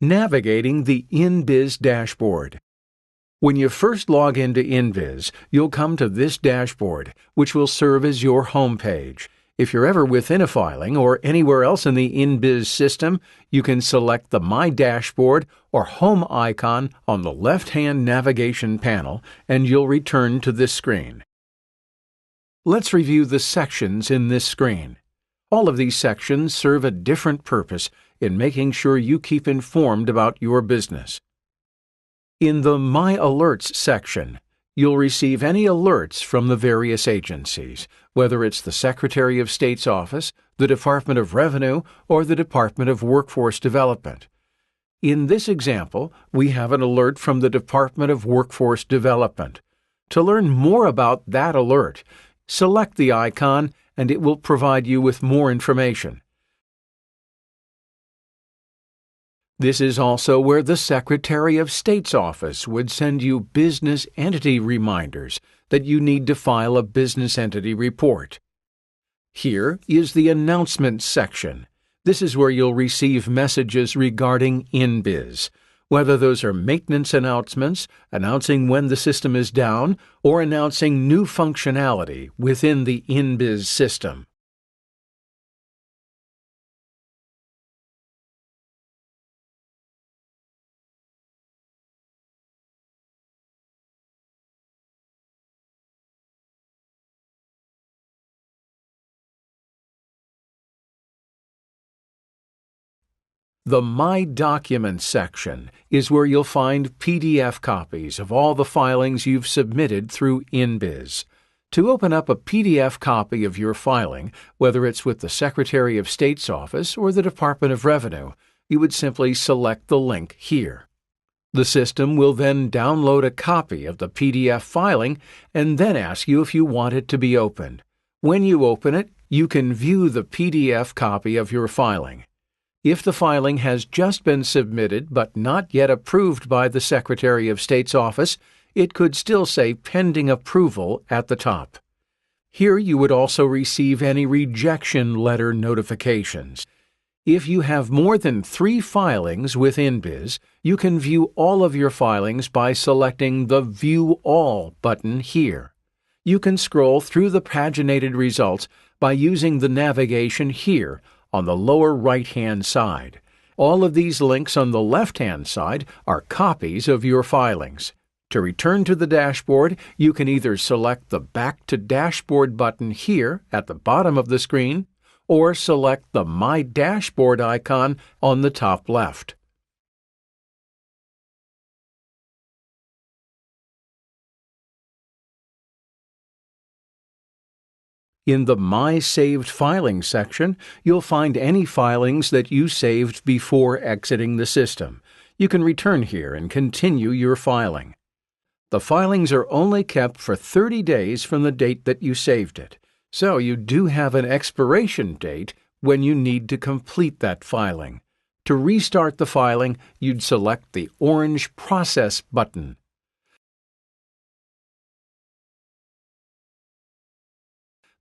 Navigating the InBiz dashboard. When you first log into InBiz, you'll come to this dashboard, which will serve as your home page. If you're ever within a filing or anywhere else in the InBiz system, you can select the My Dashboard or Home icon on the left-hand navigation panel, and you'll return to this screen. Let's review the sections in this screen. All of these sections serve a different purpose in making sure you keep informed about your business. In the My Alerts section, you'll receive any alerts from the various agencies, whether it's the Secretary of State's office, the Department of Revenue, or the Department of Workforce Development. In this example, we have an alert from the Department of Workforce Development. To learn more about that alert, select the icon and it will provide you with more information. This is also where the Secretary of State's office would send you business entity reminders that you need to file a business entity report. Here is the Announcements section. This is where you'll receive messages regarding InBiz, whether those are maintenance announcements, announcing when the system is down, or announcing new functionality within the InBiz system. The My Documents section is where you'll find PDF copies of all the filings you've submitted through InBiz. To open up a PDF copy of your filing, whether it's with the Secretary of State's office or the Department of Revenue, you would simply select the link here. The system will then download a copy of the PDF filing and then ask you if you want it to be opened. When you open it, you can view the PDF copy of your filing. If the filing has just been submitted but not yet approved by the Secretary of State's office, it could still say Pending Approval at the top. Here you would also receive any rejection letter notifications. If you have more than 3 filings with InBiz, you can view all of your filings by selecting the View All button here. You can scroll through the paginated results by using the navigation here on the lower right-hand side. All of these links on the left-hand side are copies of your filings. To return to the dashboard, you can either select the Back to Dashboard button here at the bottom of the screen, or select the My Dashboard icon on the top left. In the My Saved Filings section, you'll find any filings that you saved before exiting the system. You can return here and continue your filing. The filings are only kept for 30 days from the date that you saved it, so you do have an expiration date when you need to complete that filing. To restart the filing, you'd select the orange Process button.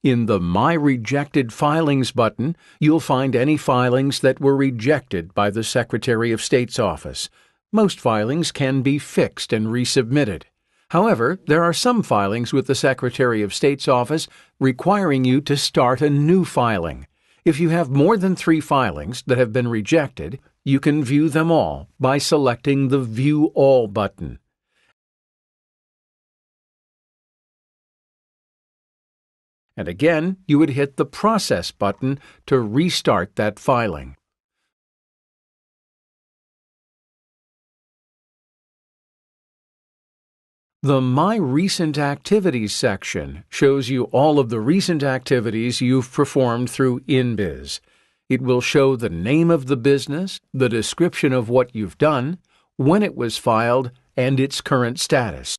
In the My Rejected Filings button, you'll find any filings that were rejected by the Secretary of State's office. Most filings can be fixed and resubmitted. However, there are some filings with the Secretary of State's office requiring you to start a new filing. If you have more than 3 filings that have been rejected, you can view them all by selecting the View All button. And again, you would hit the Process button to restart that filing. The My Recent Activities section shows you all of the recent activities you've performed through InBiz. It will show the name of the business, the description of what you've done, when it was filed, and its current status.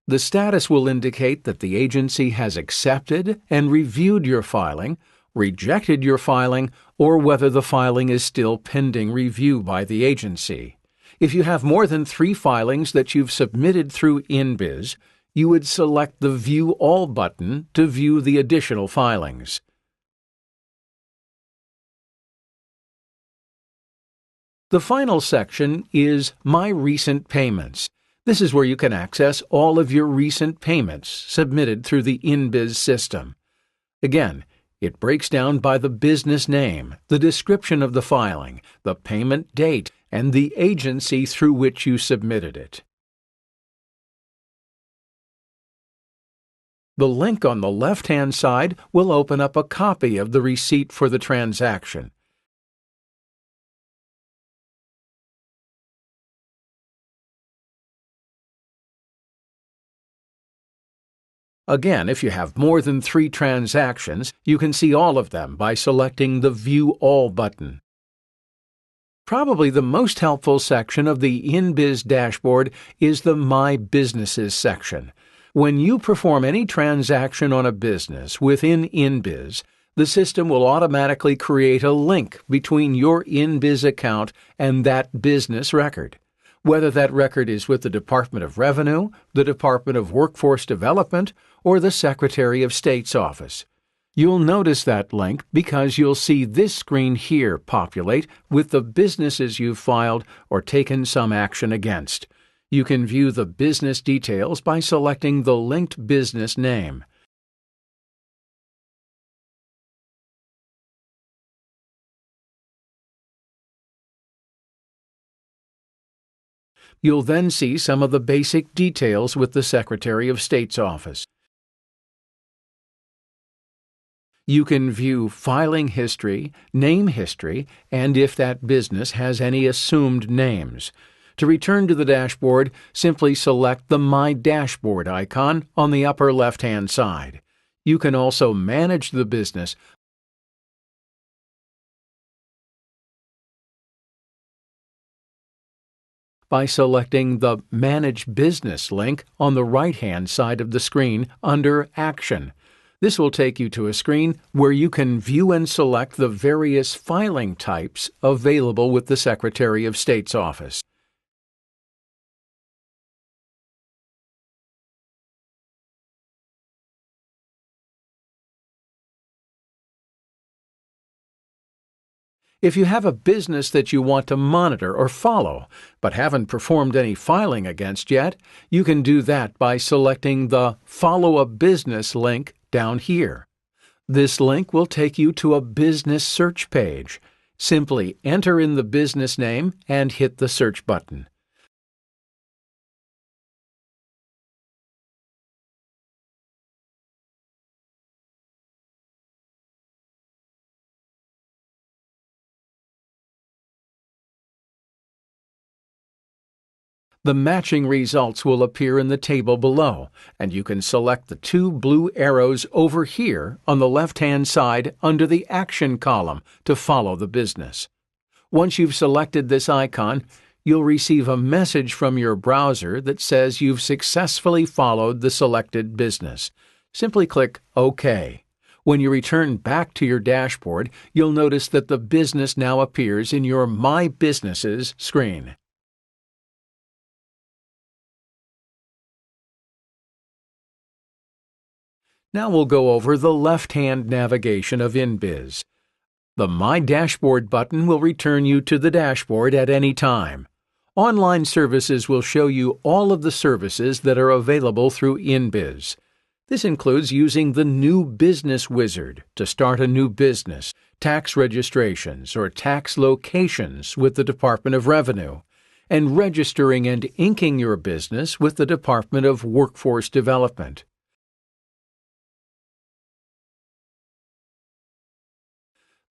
The status will indicate that the agency has accepted and reviewed your filing, rejected your filing, or whether the filing is still pending review by the agency. If you have more than 3 filings that you've submitted through InBiz, you would select the View All button to view the additional filings. The final section is My Recent Payments. This is where you can access all of your recent payments submitted through the InBiz system. Again, it breaks down by the business name, the description of the filing, the payment date, and the agency through which you submitted it. The link on the left-hand side will open up a copy of the receipt for the transaction. Again, if you have more than 3 transactions, you can see all of them by selecting the View All button. Probably the most helpful section of the InBiz dashboard is the My Businesses section. When you perform any transaction on a business within InBiz, the system will automatically create a link between your InBiz account and that business record. Whether that record is with the Department of Revenue, the Department of Workforce Development, or the Secretary of State's office. You'll notice that link because you'll see this screen here populate with the businesses you've filed or taken some action against. You can view the business details by selecting the linked business name. You'll then see some of the basic details with the Secretary of State's office. You can view filing history, name history, and if that business has any assumed names. To return to the dashboard, simply select the My Dashboard icon on the upper left-hand side. You can also manage the business by selecting the Manage Business link on the right-hand side of the screen under Action. This will take you to a screen where you can view and select the various filing types available with the Secretary of State's office. If you have a business that you want to monitor or follow, but haven't performed any filing against yet, you can do that by selecting the Follow a Business link down here. This link will take you to a business search page. Simply enter in the business name and hit the search button. The matching results will appear in the table below, and you can select the 2 blue arrows over here on the left-hand side under the Action column to follow the business. Once you've selected this icon, you'll receive a message from your browser that says you've successfully followed the selected business. Simply click OK. When you return back to your dashboard, you'll notice that the business now appears in your My Businesses screen. Now we'll go over the left-hand navigation of InBiz. The My Dashboard button will return you to the dashboard at any time. Online Services will show you all of the services that are available through InBiz. This includes using the New Business Wizard to start a new business, tax registrations or tax locations with the Department of Revenue, and registering and inking your business with the Department of Workforce Development.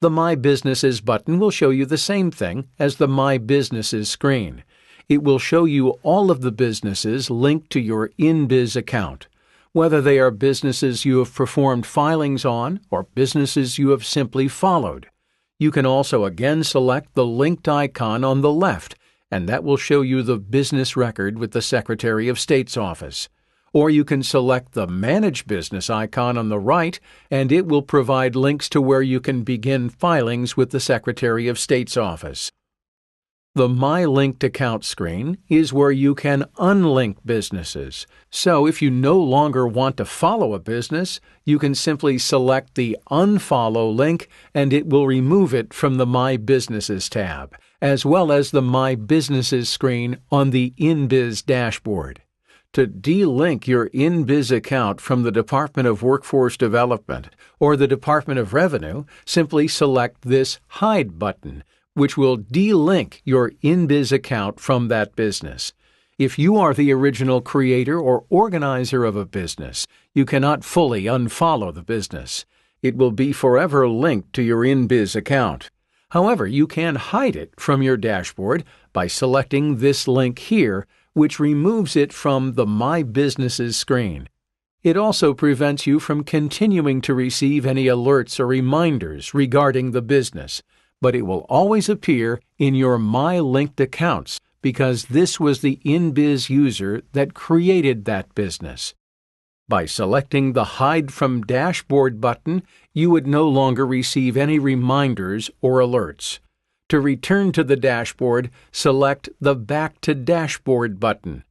The My Businesses button will show you the same thing as the My Businesses screen. It will show you all of the businesses linked to your InBiz account, whether they are businesses you have performed filings on or businesses you have simply followed. You can also again select the linked icon on the left, and that will show you the business record with the Secretary of State's office. Or you can select the Manage Business icon on the right, and it will provide links to where you can begin filings with the Secretary of State's office. The My Linked Account screen is where you can unlink businesses. So if you no longer want to follow a business, you can simply select the Unfollow link and it will remove it from the My Businesses tab, as well as the My Businesses screen on the InBiz dashboard. To delink your InBiz account from the Department of Workforce Development or the Department of Revenue, simply select this Hide button, which will delink your InBiz account from that business. If you are the original creator or organizer of a business, you cannot fully unfollow the business. It will be forever linked to your InBiz account. However, you can hide it from your dashboard by selecting this link here, which removes it from the My Businesses screen. It also prevents you from continuing to receive any alerts or reminders regarding the business, but it will always appear in your My Linked Accounts because this was the InBiz user that created that business. By selecting the Hide from Dashboard button, you would no longer receive any reminders or alerts. To return to the dashboard, select the Back to Dashboard button.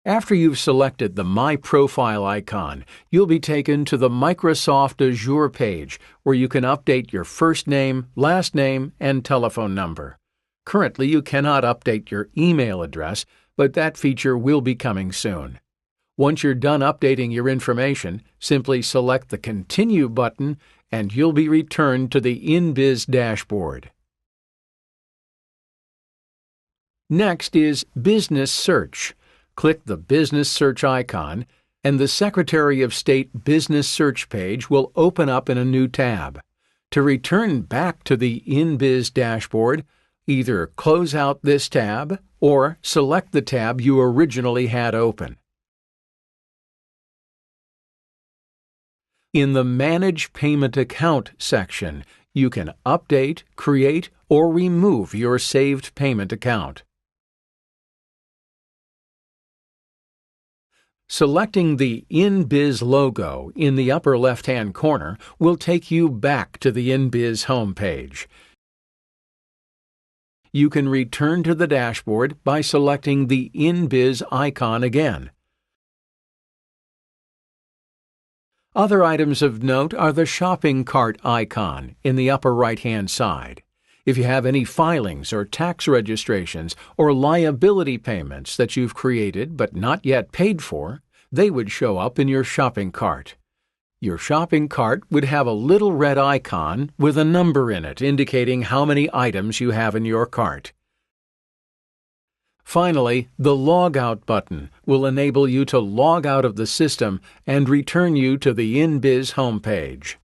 After you've selected the My Profile icon, you'll be taken to the Microsoft Azure page where you can update your first name, last name, and telephone number. Currently, you cannot update your email address, but that feature will be coming soon. Once you're done updating your information, simply select the Continue button and you'll be returned to the InBiz dashboard. Next is Business Search. Click the Business Search icon, and the Secretary of State Business Search page will open up in a new tab. To return back to the InBiz dashboard, either close out this tab or select the tab you originally had open. In the Manage Payment Account section, you can update, create, or remove your saved payment account. Selecting the InBiz logo in the upper left-hand corner will take you back to the InBiz homepage. You can return to the dashboard by selecting the InBiz icon again. Other items of note are the shopping cart icon in the upper right-hand side. If you have any filings or tax registrations or liability payments that you've created but not yet paid for, they would show up in your shopping cart. Your shopping cart would have a little red icon with a number in it indicating how many items you have in your cart. Finally, the Logout button will enable you to log out of the system and return you to the InBiz homepage.